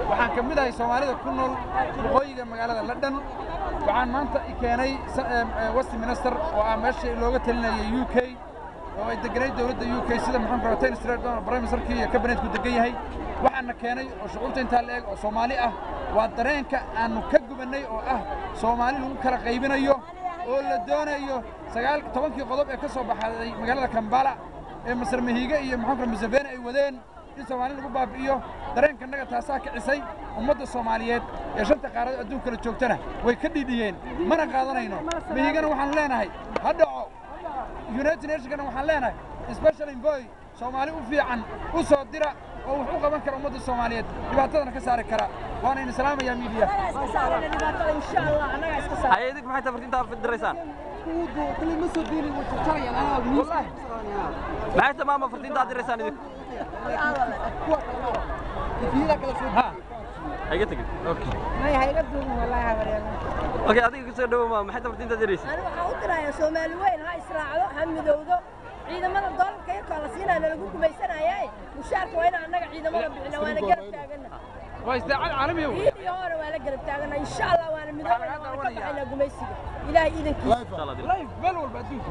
waxaan ka mid ahay Soomaalida ku nool waqooyiga magaalada London waxaan maanta keenay Westminster oo ah meeshii looga talinayay UK oo ay deganay dawladda UK sida maxaan ku raatay Israel Prime Minister iyo kabinetku degan yahay waxaan keenay oo shucuurta inta la eeg oo Soomaali ah waa dareenka aanu ka gubanay oo ah Soomaali lagu kala qaybinayo oo la doonayo 19 qodob ee ka soo baxay magaalada Kampala ee Masar Mahiga iyo maxaan ku Museveni ay wadeen in Soomaali lagu baabi'iyo dareenkanaga taasaa kicisay ummadda Soomaaliyeed ee shanta qaarad adduunka la joogtana way ka dhidhiyeen mana qaadanayno Mahigana waxaan leenahay hadhaco United Nations waxaan leenahay special envoy Soomaali u fiican u soo dira oo wax u qaban kara ummadda Soomaaliyeed dhibaatadana ka saari kara waana in islaamaya media insha Allah anaga iska saar hay'adii maxay tafartinta fidraysaan كلمة سوديني وتشاري أنا والله maxay tamaam fartinta direysaan idinku هاي قلت اوكي هاي قدوم والله هورينا اوكي adiga ka soo dhawo maxay tafartinta direysaan أنا waxaan u dirayaa Soomaali weyn ha israacdo hamidowdo ciidamada dalka ee kala siinayna lagu gumaysanayay mushaarka waa in anaga ciidamada bixina waana garab taagana واستعاد عالمي هو iyo hore waa la garab taagana insha Allah waana midowna ka baxayna gumaysiga ilaahay idankiisa insha Allah لايف بل والبا adduunka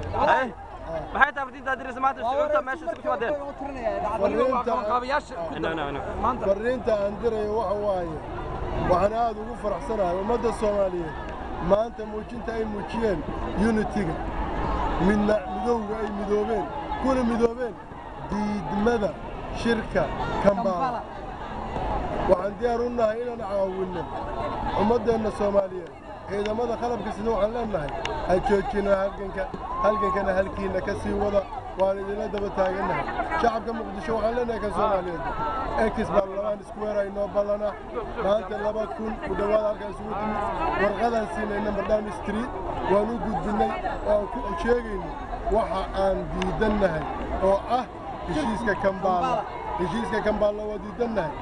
maxay tafartinta direysaan maanta shucuurta meesha isku timaadeen maanta fariinta aan dirayo waxa waaye waxaan aad ugu faraxsanahay ummadda Soomaaliyeed maanta muujinta ay muujiyeen unity-ga midowga ay midoobeen kuna midoobeen diidmada shirka Kampala waxaan diyaar u nahay inaan caawinno ummaddeena Soomaaliyeed ciidamada qalabka sida waxaan leenahay ay joojina halgankana halkiina ka sii wada waan idinla daba taaganahay shacabka Muqdisho waxaan leenahay ka Soomaaliyeed ekisbal labaan isku weerayno balana maanta 2000 u dhawaad halka isugu timid warqadan siinay number down street waan u gudbinay oo ku sheegayno waxa aan diidanahay oo ah heshiiska Kampala waa diidanahay